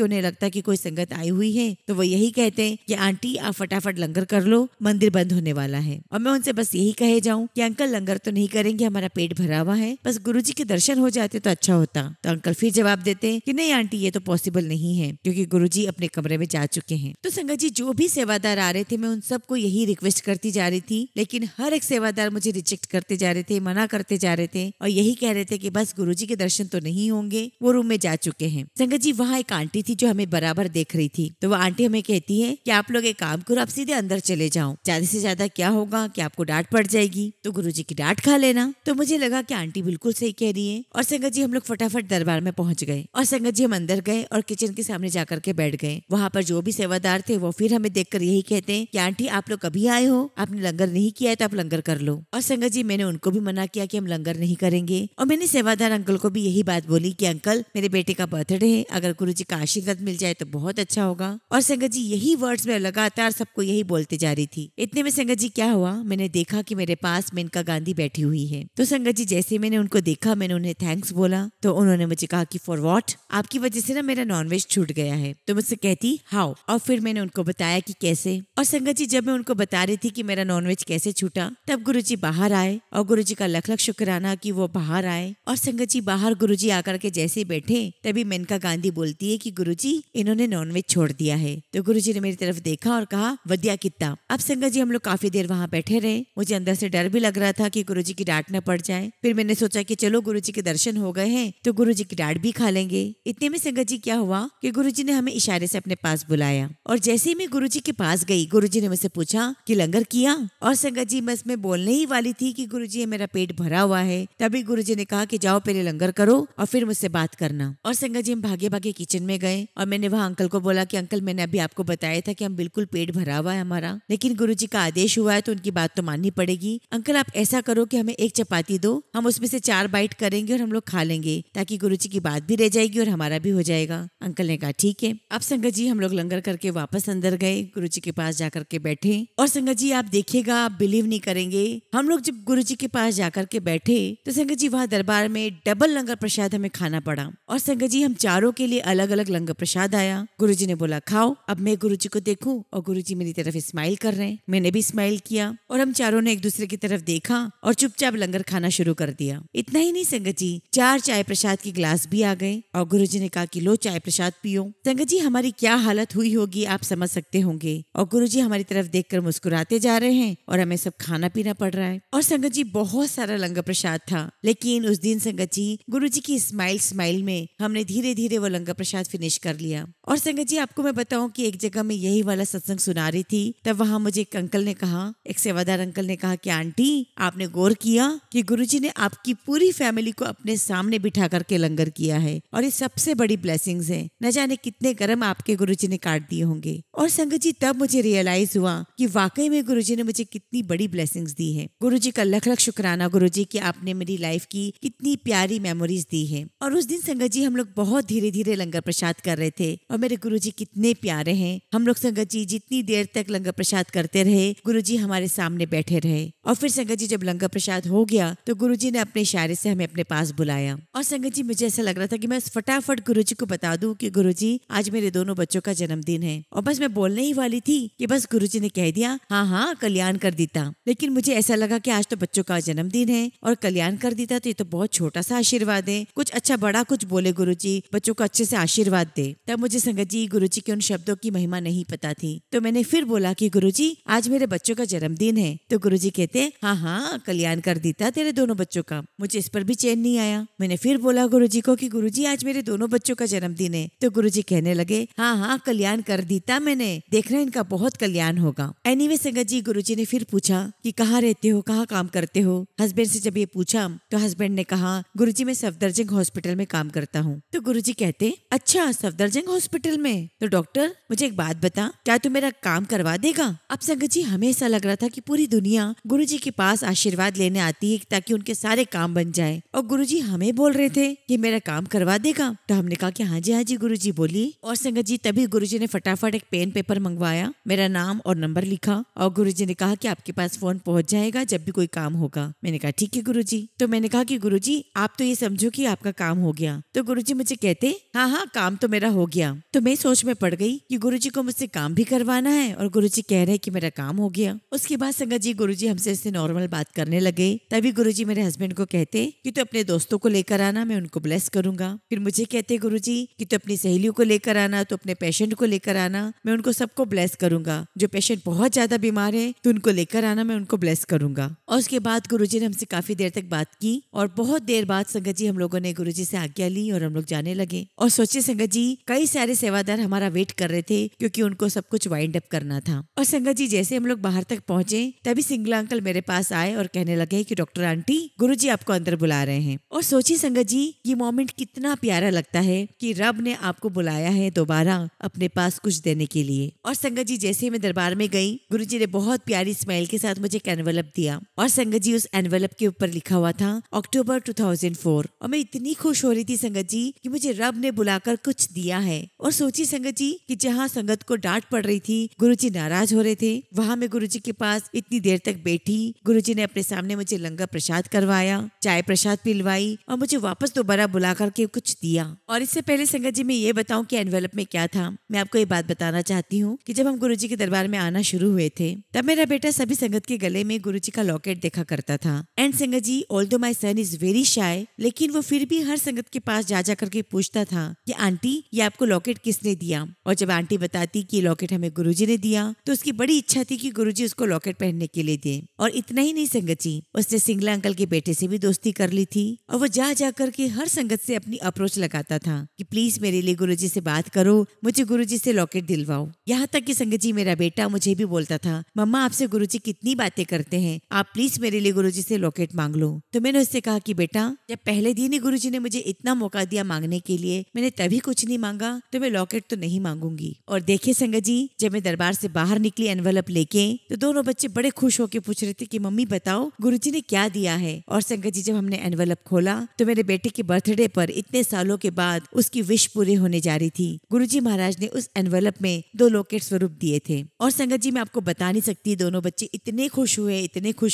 उन्हें लगता कि कोई संगत आई हुई है तो वो यही कहते हैं कि आंटी आप फटाफट लंगर कर लो, मंदिर बंद होने वाला है। और मैं उनसे बस यही कहे जाऊं कि अंकल लंगर तो नहीं करेंगे, हमारा पेट भरा हुआ है, बस गुरुजी के दर्शन हो जाते तो अच्छा होता। तो अंकल फिर जवाब देते हैं कि नहीं आंटी ये तो पॉसिबल नहीं है, क्योंकि गुरुजी अपने कमरे में जा चुके हैं। तो संगत जी जो भी सेवादार आ रहे थे मैं उन सबको यही रिक्वेस्ट करती जा रही थी, लेकिन हर एक सेवादार मुझे रिजेक्ट करते जा रहे थे, मना करते जा रहे थे और यही कह रहे थे कि बस गुरुजी के दर्शन तो नहीं होंगे, वो रूम में जा चुके हैं। संगत जी वहाँ एक आंटी थी जो हमें बराबर देख रही थी। तो वो आंटी हमें कहती है कि आप लोग एक काम करो, आप सीधे अंदर चले जाओ, ज्यादा से ज्यादा क्या होगा कि आपको डांट पड़ जाएगी, तो गुरुजी की डांट खा लेना। तो मुझे लगा कि आंटी बिल्कुल सही कह रही है। और संगत जी हम लोग फटाफट दरबार में पहुंच गए और संगत जी हम अंदर गए और किचन के सामने जाकर के बैठ गए। वहाँ पर जो भी सेवादार थे वो फिर हमें देखकर यही कहते हैं कि आंटी आप लोग कभी आए हो, आपने लंगर नहीं किया है तो आप लंगर कर लो। और संगत जी मैंने उनको भी मना किया कि हम लंगर नहीं करेंगे, और मैंने सेवादार अंकल को भी यही बात बोली कि अंकल मेरे बेटे का बर्थडे है, अगर गुरुजी का आशीर्वाद मिल जाए तो बहुत अच्छा होगा। और संगत जी यही वर्ड्स में लगातार सबको यही बोलते जा रही थी। इतने में संगत जी क्या हुआ, मैंने देखा कि मेरे पास मेनका गांधी बैठी हुई है। तो संगत जी जैसे मैंने उनको देखा मैंने उन्हें थैंक्स बोला, तो उन्होंने मुझे कहा कि फॉर व्हाट, आपकी वजह से ना मेरा नॉनवेज छूट गया है। तो मुझसे कहती हाउ, और फिर मैंने उनको बताया कि कैसे। और संगत जी जब मैं उनको बता रही थी कि मेरा नॉनवेज कैसे छूटा, तब गुरुजी बाहर आए और गुरुजी का लख लख शुक्राना कि वो बाहर आए। और संगत जी बाहर गुरुजी आकर के जैसे बैठे तभी मेनका गांधी बोलती है कि गुरुजी इन्होंने नॉनवेज छोड़ दिया है। तो गुरुजी ने मेरी तरफ देखा और कहा वदिया कितना। अब संगत जी हम लोग काफी देर वहाँ बैठे रहे, मुझे अंदर से डर भी लग रहा था कि गुरुजी की डांट न पड़ जाए। फिर मैंने सोचा कि चलो गुरुजी के दर्शन हो गए हैं तो गुरुजी की डांट भी खा लेंगे। इतने में संगत जी क्या हुआ कि गुरुजी ने हमें इशारे से अपने पास बुलाया, और जैसे ही मैं गुरुजी के पास गई गुरुजी ने मुझसे पूछा कि लंगर किया। और संगत जी बस मैं बोलने ही वाली थी कि गुरुजी मेरा पेट भरा हुआ है, तभी गुरुजी ने कहा कि जाओ पहले लंगर करो और फिर मुझसे बात करना। और संगत जी हम भागे भागे किचन में गए और मैंने वहाँ अंकल को बोला कि अंकल मैंने अभी आपको बताया था कि हम बिल्कुल पेट भरा हुआ है हमारा, लेकिन गुरुजी का आदेश हुआ है तो उनकी बात तो माननी पड़ेगी। अंकल आप ऐसा करो कि हमें एक चपाती दो, हम उसमें से 4 बाइट करेंगे और हम लोग खा लेंगे, ताकि गुरुजी की बात भी रह जाएगी और हमारा भी हो जाएगा। अंकल ने कहा ठीक है। अब संगत जी हम लोग लंगर करके वापस अंदर गए, गुरुजी के पास जाकर के बैठे। और संगत जी आप देखिएगा, आप बिलीव नहीं करेंगे, हम लोग जब गुरुजी के पास जाकर के बैठे तो संगत जी वहाँ दरबार में डबल लंगर प्रसाद हमें खाना पड़ा। और संगत जी हम चारों के लिए अलग अलग लंगर प्रसाद आया। गुरुजी ने बोला खाओ। अब मैं गुरुजी को देखूं और गुरुजी मेरी तरफ स्माइल कर रहे हैं, मैंने भी स्माइल किया और हम चारों ने एक दूसरे की तरफ देखा और चुपचाप लंगर खाना शुरू कर दिया। इतना ही नहीं संगत जी 4 चाय प्रसाद के गिलास भी आ गए और गुरुजी ने कहा कि लो चाय प्रसाद पियो। संगत जी हमारी क्या हालत हुई होगी आप समझ सकते होंगे। और गुरुजी हमारी तरफ देखकर मुस्कुराते जा रहे हैं और हमें सब खाना पीना पड़ रहा है। और संगत जी बहुत सारा लंगर प्रसाद था, लेकिन उस दिन संगत जी गुरुजी की स्माइल में हमने धीरे धीरे वो लंगर प्रसाद फिनिश कर लिया। और संगत जी आपको मैं बताऊं कि एक जगह मैं यही वाला सत्संग सुना रही थी, तब वहाँ मुझे एक अंकल ने कहा, एक सेवादार अंकल ने कहा कि आंटी आपने गौर किया कि गुरुजी ने आपकी पूरी फैमिली को अपने सामने बिठा करके लंगर किया है, और ये सबसे बड़ी ब्लेसिंग्स है। न जाने कितने कर्म आपके गुरुजी ने काट दिए होंगे। और संगत जी तब मुझे रियलाइज हुआ कि वाकई में गुरुजी ने मुझे कितनी बड़ी ब्लेसिंग्स दी है। गुरुजी का लख लख शुक्राना गुरुजी कि आपने मेरी लाइफ की कितनी प्यारी मेमोरीज दी है। और उस दिन संगत जी हम लोग बहुत धीरे धीरे लंगर प्रसाद कर रहे थे और मेरे गुरुजी कितने प्यारे हैं। हम लोग संगत जी जितनी देर तक लंगर प्रसाद करते रहे गुरुजी हमारे सामने बैठे रहे। और फिर संगत जी जब लंगर प्रसाद हो गया तो गुरुजी ने अपने इशारे से हमें अपने पास बुलाया। और संगत जी मुझे ऐसा लग रहा था कि मैं फटाफट गुरुजी को बता दूं कि गुरुजी आज मेरे दोनों बच्चों का जन्मदिन है। और बस मैं बोलने ही वाली थी कि बस गुरुजी ने कह दिया हाँ कल्याण कर देता। लेकिन मुझे ऐसा लगा कि आज तो बच्चों का जन्मदिन है और कल्याण कर देता तो ये तो बहुत छोटा सा आशीर्वाद है, कुछ अच्छा बड़ा कुछ बोले गुरुजी, बच्चों को अच्छे से आशीर्वाद दे। तब मुझे संगत जी गुरुजी के उन शब्दों की महिमा नहीं पता थी। तो मैंने फिर बोला कि गुरुजी आज मेरे बच्चों का जन्मदिन है। तो गुरुजी कहते हाँ कल्याण कर देता तेरे दोनों बच्चों का। मुझे इस पर भी चैन नहीं आया। मैंने फिर बोला गुरुजी को कि गुरुजी आज मेरे दोनों बच्चों का जन्मदिन है। तो गुरुजी कहने लगे हाँ कल्याण कर देता मैंने, देखना इनका बहुत कल्याण होगा। एनीवे संगत जी गुरुजी ने फिर पूछा कि कहाँ रहते हो, कहाँ काम करते हो। हस्बैंड से जब ये पूछा तो हस्बैंड ने कहा गुरुजी मैं सफदरजंग हॉस्पिटल हॉस्पिटल में काम करता हूँ। तो गुरुजी कहते, अच्छा सफदरजंग हॉस्पिटल में? तो डॉक्टर मुझे एक बात बता, क्या तू मेरा काम करवा देगा? अब संगत जी हमें ऐसा लग रहा था कि पूरी दुनिया गुरुजी के पास आशीर्वाद लेने आती है ताकि उनके सारे काम बन जाए, और गुरुजी हमें बोल रहे थे कि मेरा काम करवा देगा। तो हमने कहा कि हाँ जी गुरुजी बोलिए। और संगत जी तभी गुरुजी ने फटाफट एक पेन पेपर मंगवाया, मेरा नाम और नंबर लिखा, और गुरुजी ने कहा कि आपके पास फोन पहुंच जाएगा जब भी कोई काम होगा। मैंने कहा ठीक है गुरुजी। तो मैंने कहा कि गुरुजी आप तो ये समझो कि आपका काम हो गया। तो गुरुजी मुझे कहते, हाँ काम तो मेरा हो गया। तो मैं सोच में पड़ गई कि गुरुजी को मुझसे काम भी करवाना है और गुरुजी कह रहे हैं कि मेरा काम हो गया। उसके बाद संगत जी गुरुजी हमसे ऐसे नॉर्मल बात करने लगे। तभी गुरुजी मेरे हस्बैंड को कहते कि तू अपने दोस्तों को लेकर आना, मैं उनको ब्लेस करूंगा। फिर मुझे कहते गुरुजी कि तू अपनी सहेलियों को लेकर आना, तो अपने पेशेंट को लेकर आना, मैं उनको सबको ब्लेस करूंगा। जो पेशेंट बहुत ज्यादा बीमार है तो उनको लेकर आना, मैं उनको ब्लेस करूंगा। और उसके बाद गुरुजी ने हमसे काफी देर तक बात की और बहुत देर बाद संगत जी हम लोगों ने गुरुजी से आज्ञा ली और हम लोग जाने लगे। और सोचिए संगत जी कई सारे सेवादार हमारा वेट कर रहे थे क्योंकि उनको सब कुछ वाइंड अप करना था। और संगत जी जैसे हम लोग बाहर तक पहुंचे तभी सिंगला अंकल मेरे पास आए और कहने लगे कि डॉक्टर आंटी गुरुजी आपको अंदर बुला रहे हैं। और सोचिए संगत जी ये मोमेंट कितना प्यारा लगता है कि रब ने आपको बुलाया है दोबारा अपने पास कुछ देने के लिए। और संगत जी जैसे मैं दरबार में गई, गुरुजी ने बहुत प्यारी स्माइल के साथ मुझे एक एनवेलप दिया और संगत जी उस एनवेलप के ऊपर लिखा हुआ था अक्टूबर 2004। और मैं इतनी खुश हो रही थी संगत जी कि मुझे रब ने बुलाकर कुछ दिया है। और सोचिए संगत जी कि जहाँ संगत को डांट पड़ रही थी, गुरुजी नाराज हो रहे थे, वहाँ मैं गुरुजी के पास इतनी देर तक बैठी। गुरुजी ने अपने सामने मुझे लंगर प्रसाद करवाया, चाय प्रसाद पिलवाई और मुझे वापस दोबारा बुला करके कुछ दिया। और इससे पहले संगत जी मैं ये बताऊं कि एनवेलप में क्या था, मैं आपको ये बात बताना चाहती हूँ कि जब हम गुरुजी के दरबार में आना शुरू हुए थे तब मेरा बेटा सभी संगत के गले में गुरुजी का लॉकेट देखा करता था। And Sangat ji although my son is very shy, लेकिन वो फिर भी हर संगत के पास जा करके पूछता था कि आंटी ये आपको लॉकेट किसने दिया। और जब आंटी बताती कि लॉकेट हमें गुरुजी ने दिया तो उसकी बड़ी इच्छा थी कि गुरुजी उसको लॉकेट पहनने के लिए दे। और इतना ही नहीं संगत जी, उसने सिंगला अंकल के बेटे से भी दोस्ती कर ली थी और वो जा करके हर संगत से अपनी अप्रोच लगाता था कि प्लीज मेरे लिए गुरुजी से बात करो, मुझे गुरुजी से लॉकेट दिलवाओ। यहाँ तक कि संगत जी मेरा बेटा मुझे भी बोलता था मम्मा आपसे गुरुजी कितनी बातें करते हैं, आप प्लीज मेरे लिए गुरुजी से लॉकेट मांग लो। तो मैंने उससे कहा कि बेटा जब पहले दिन ही गुरुजी ने मुझे इतना मौका दिया मांगने के लिए, मैंने तभी कुछ नहीं मांगा तो मैं लॉकेट तो नहीं मांगूंगी। और देखिए संगत जी जब मैं दरबार से बाहर निकली एनवेलप लेके तो दोनों बच्चे बड़े खुश होकर पूछ रहे थे कि मम्मी बताओ गुरुजी ने क्या दिया है। और संगत जी जब हमने एनवेलप खोला तो मेरे बेटे के बर्थडे पर इतने सालों के बाद उसकी विश पूरी होने जा रही थी। गुरुजी महाराज ने उस एनवेलप में 2 लॉकेट स्वरूप दिए थे। और संगत जी मैं आपको बता नहीं सकती, दोनों बच्चे इतने खुश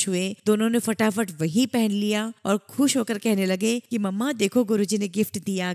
हुए, दोनों ने फटाफट वही पहन लिया और खुश होकर कहने लगे कि मम्मा देखो गुरुजी ने गिफ्ट दिया।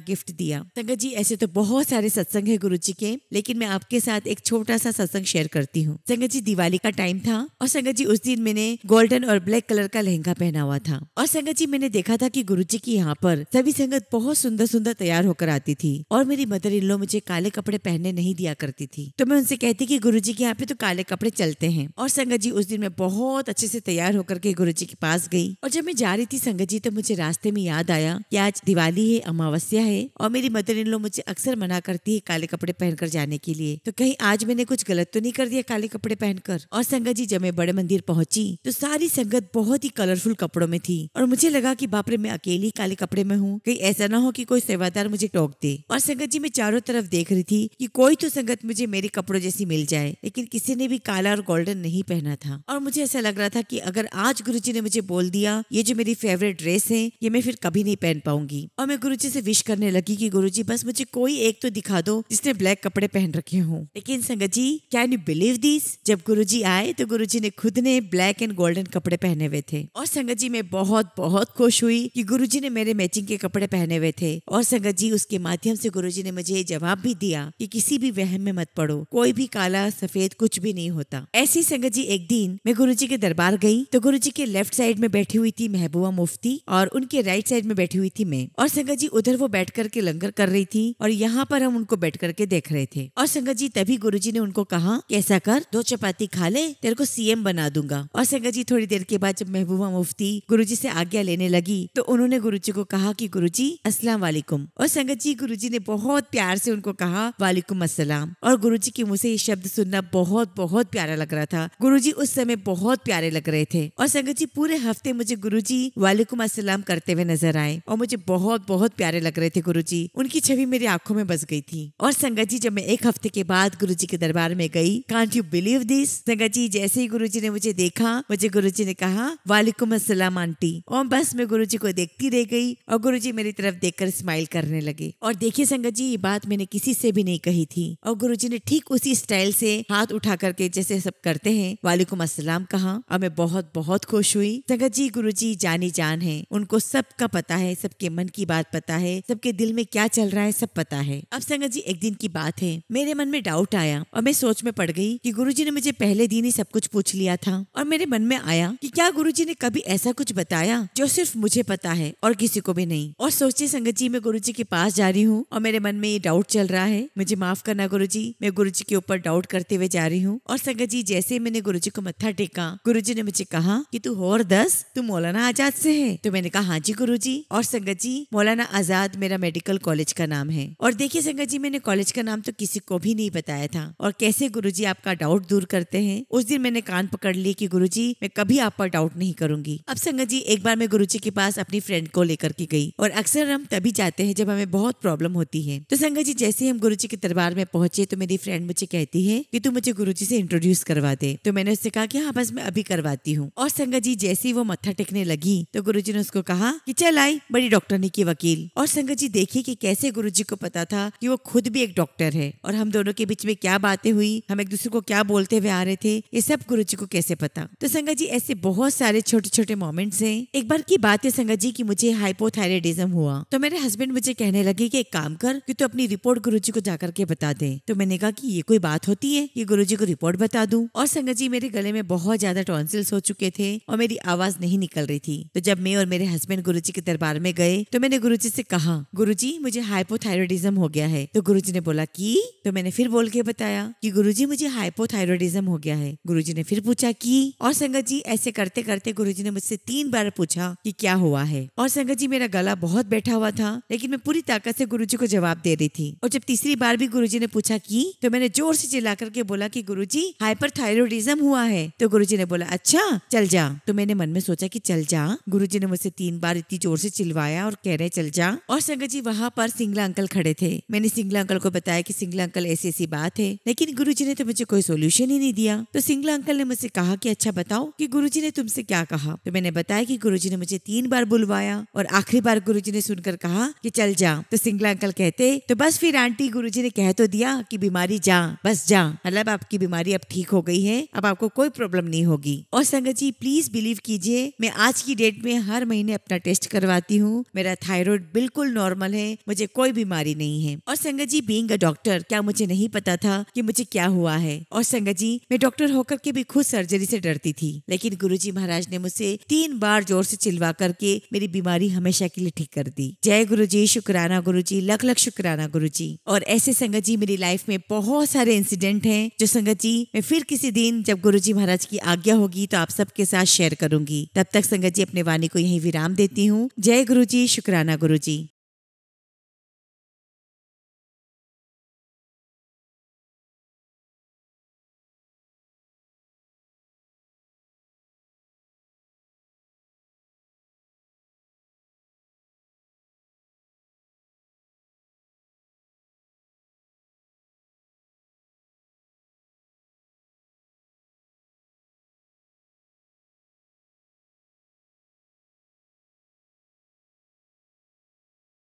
संगत जी ऐसे तो बहुत सारे सत्संग है गुरुजी के, लेकिन मैं आपके साथ एक छोटा सा सत्संग शेयर करती हूँ। संगत जी दिवाली का टाइम था और संगत जी उस दिन मैंने गोल्डन और ब्लैक कलर का लहंगा पहना हुआ था। और संगत जी मैंने देखा था कि गुरुजी की यहाँ पर सभी संगत बहुत सुंदर तैयार होकर आती थी और मेरी मदर इन लॉ मुझे काले कपड़े पहनने नहीं दिया करती थी। तो मैं उनसे कहती कि गुरुजी के यहाँ पे तो काले कपड़े चलते हैं। और संगत जी उस दिन मैं बहुत अच्छे से तैयार होकर के गुरुजी के पास गई और जब मैं जा रही थी संगत जी तो मुझे रास्ते में याद आया कि आज दिवाली है, अमावस्या है और मेरी मदर इन लॉ मुझे अक्सर मना करती है काले कपड़े पहनकर जाने के लिए। तो कहीं आज मैंने कुछ गलत तो नहीं कर दिया काले कपड़े पहनकर। और संगत जी जब मैं बड़े मंदिर पहुंची तो सारी संगत बहुत ही कलरफुल कपड़ों में थी और मुझे लगा कि बाप रे मैं अकेली काले कपड़े में हूँ, कहीं ऐसा ना हो कि कोई सेवादार मुझे टोक दे। और संगत जी मैं चारों तरफ देख रही थी कि कोई तो संगत मुझे मेरे कपड़ों जैसी मिल जाए, लेकिन किसी ने भी काला और गोल्डन नहीं पहना था। और मुझे ऐसा लग रहा था कि अगर आज गुरुजी ने मुझे बोल दिया ये जो मेरी फेवरेट ड्रेस है ये मैं फिर कभी नहीं पहन पाऊंगी। और मैं गुरुजी से विश करने लगी कि गुरुजी बस मुझे कोई एक तो दिखा दो जिसने ब्लैक कपड़े पहन रखे हों। लेकिन संगत जी कैन यू बिलीव दिस, जब गुरुजी आए तो गुरुजी ने खुद ने ब्लैक एंड गोल्डन कपड़े पहने हुए थे। और संगत जी मैं बहुत खुश हुई कि गुरुजी ने मेरे मैचिंग के कपड़े पहने हुए थे। और संगत जी उसके माध्यम से गुरुजी ने मुझे जवाब भी दिया कि किसी भी वहम में मत पड़ो, कोई भी काला सफेद कुछ भी नहीं होता। ऐसी संगत जी एक दिन मैं गुरुजी के दरबार गई तो गुरुजी के लेफ्ट साइड में बैठी हुई थी महबूबा मुफ्ती और उनके राइट साइड में बैठी हुई थी मैं। और संगत जी उधर वो बैठ करके लंगर कर रही थी और यहाँ पर हम उनको बैठ करके देख रहे थे। और संगत जी तभी गुरुजी ने उनको कहा कैसा कर 2 चपाती खा ले, तेरे को सीएम बना दूंगा। और संगत जी थोड़ी देर के बाद जब महबूबा मुफ्ती गुरुजी से आज्ञा लेने लगी तो उन्होंने गुरुजी को कहा कि गुरुजी अस्सलाम वालेकुम। और संगत जी गुरुजी ने बहुत प्यार से उनको कहा वालेकुम अस्सलाम। और गुरुजी के मुंह से ये शब्द सुनना बहुत प्यारा लग रहा था। गुरुजी उस समय बहुत प्यारे लग रहे थे। और संगत जी पूरे हफ्ते मुझे गुरुजी वालेकुम अस्सलाम करते हुए नजर आए और मुझे बहुत बहुत प्यारे लग रहे थे गुरुजी। उनकी छवि मेरी आंखों में बस गई थी। और संगत जी, जब मैं 1 हफ्ते के बाद गुरुजी के दरबार में गई, कांट यू बिलीव दिस, संगत जी जैसे ही गुरुजी ने मुझे देखा, मुझे गुरुजी ने कहा वालेकुम अस्सलाम आंटी। और बस मैं गुरुजी को देखती रह गई और गुरुजी मेरी तरफ देखकर स्माइल करने लगे। और देखिए संगत जी, ये बात मैंने किसी से भी नहीं कही थी और गुरुजी ने ठीक उसी स्टाइल से हाथ उठा करके जैसे सब करते हैं वालेकुम अस्सलाम कहा और मैं बहुत बहुत खुश हुई। संगत जी, गुरुजी जानी जान है, उनको सबका पता है, सबके मन की बात पता है, सबके दिल में क्या चल रहा है सब पता है। अब संगत जी, एक दिन की बात है, मेरे मन में डाउट आया और मैं सोच में पड़ गई कि गुरुजी ने मुझे पहले दिन ही सब कुछ पूछ लिया था। और मेरे मन में आया कि क्या गुरुजी ने कभी ऐसा कुछ बताया जो सिर्फ मुझे पता है और किसी को भी नहीं। और सोचिए संगत जी, मैं गुरुजी के पास जा रही हूँ और मेरे मन में ये डाउट चल रहा है, मुझे माफ करना गुरुजी, मैं गुरुजी के ऊपर डाउट करते हुए जा रही हूँ। और संगत जी, जैसे ही मैंने गुरुजी को मत्था टेका, गुरुजी ने मुझे कहा कि तू और दस, तू मौलाना आजाद से है? तो मैंने कहा हाँ जी गुरुजी। और संगत जी, मौलाना आजाद मेरा मेडिकल कॉलेज का नाम है। और देखिए संगत जी, मैंने कॉलेज का नाम तो किसी को भी नहीं बताया था। और कैसे गुरुजी आपका डाउट दूर करते हैं, उस दिन मैंने कान पकड़ लिए कि गुरुजी मैं कभी आप पर डाउट नहीं करूंगी। अब संगत जी, एक बार मैं गुरुजी के पास अपनी फ्रेंड को लेकर के गई और अक्सर हम तभी जाते हैं जब हमें बहुत प्रॉब्लम होती है। तो संगत जी, जैसे ही हम गुरुजी के दरबार में पहुंचे तो मेरी फ्रेंड मुझे कहती है कि तू मुझे गुरुजी से इंट्रोड्यूस करवा दे। तो मैंने उससे कहा कि हाँ बस मैं अभी करवाती हूँ। और संगत जी, जैसे ही वो मत्था टेकने लगी तो गुरुजी ने उसको कहा कि चल आई बड़ी डॉक्टरनी की वकील। और संगत जी, देखिए कि कैसे गुरुजी को पता था कि वो खुद भी एक डॉक्टर है और हम दोनों के बीच में क्या बातें हुई, हम एक दूसरे को क्या बोलते हुए आ रहे थे, ये सब गुरुजी को कैसे पता। तो संगत जी, ऐसे बहुत सारे छोटे छोटे मोमेंट्स हैं। एक बार की बात है संगत जी कि मुझे हाइपोथायराइडिज्म हुआ। तो मेरे हस्बैंड मुझे कहने लगे कि एक काम कर कि तू अपनी रिपोर्ट गुरुजी को जाकर के बता दे। तो मैंने कहा कि ये कोई बात होती है कि गुरुजी को रिपोर्ट बता दूं। और संगत जी, मेरे गले में बहुत ज्यादा टॉन्सिल्स हो चुके थे और मेरी आवाज नहीं निकल रही थी। तो जब मैं और मेरे हस्बैंड गुरुजी के दरबार में गए तो मैंने गुरुजी से कहा गुरुजी मुझे हाइपोथायराइडिज्म हो गया है। तो गुरुजी ने बोला कि, तो मैंने फिर बोल के बताया कि गुरुजी मुझे हाइपोथायराइडिज्म हो गया है। गुरुजी ने फिर पूछा कि, और संगत जी ऐसे करते करते गुरुजी ने मुझसे 3 बार पूछा कि क्या हुआ है। और संगत जी, मेरा गला बहुत बैठा हुआ था लेकिन मैं पूरी ताकत से गुरुजी को जवाब दे रही थी। और जब तीसरी बार भी गुरुजी ने पूछा कि, तो मैंने जोर से चिल्ला करके बोला कि गुरुजी हाइपरथायराइडिज्म हुआ है। तो गुरुजी ने बोला अच्छा चल जा। तो मैंने मन में सोचा कि चल जा। गुरुजी ने मुझसे 3 बार इतनी जोर से चिल्लाया और कह रहे चल जा। और संगत जी, वहाँ पर सिंगला अंकल खड़े थे। मैंने सिंगला अंकल को बताया कि सिंगला अंकल ऐसी ऐसी बात है, लेकिन गुरुजी ने तो मुझे कोई सोल्यूशन ही नहीं दिया। तो सिंगला अंकल ने मुझसे कहा कि अच्छा बताओ कि गुरुजी ने तुमसे क्या कहा। तो मैंने बताया कि गुरुजी ने मुझे 3 बार बुलवाया और आखिरी बार गुरुजी ने सुनकर कहा कि चल जा। तो सिंगला अंकल कहते तो बस फिर आंटी, गुरुजी ने कह तो दिया कि बीमारी जा, बस जा, मतलब आपकी बीमारी अब ठीक हो गई है, अब आपको कोई प्रॉब्लम नहीं होगी। और संगत जी, प्लीज बिलीव कीजिए, मैं आज की डेट में हर महीने अपना टेस्ट करवाती हूँ। मेरा थायराइड बिल्कुल नॉर्मल है, मुझे कोई बीमारी नहीं है। और संगत जी, बीइंग अ डॉक्टर, क्या मुझे नहीं पता था कि मुझे क्या हुआ है। और संगत जी, मैं डॉक्टर होकर के भी खुद सर्जरी से डरती थी, लेकिन गुरुजी महाराज ने मुझसे 3 बार जोर से चिल्ला करके मेरी बीमारी हमेशा के लिए ठीक कर दी। जय गुरुजी, शुक्राना गुरुजी, लख लख शुक्राना गुरुजी। और ऐसे संगत जी मेरी लाइफ में बहुत सारे इंसिडेंट हैं जो संगत जी मैं फिर किसी दिन जब गुरुजी महाराज की आज्ञा होगी तो आप सबके साथ शेयर करूंगी। तब तक संगत जी अपने वाणी को यहीं विराम देती हूँ। जय गुरुजी, शुक्राना गुरुजी।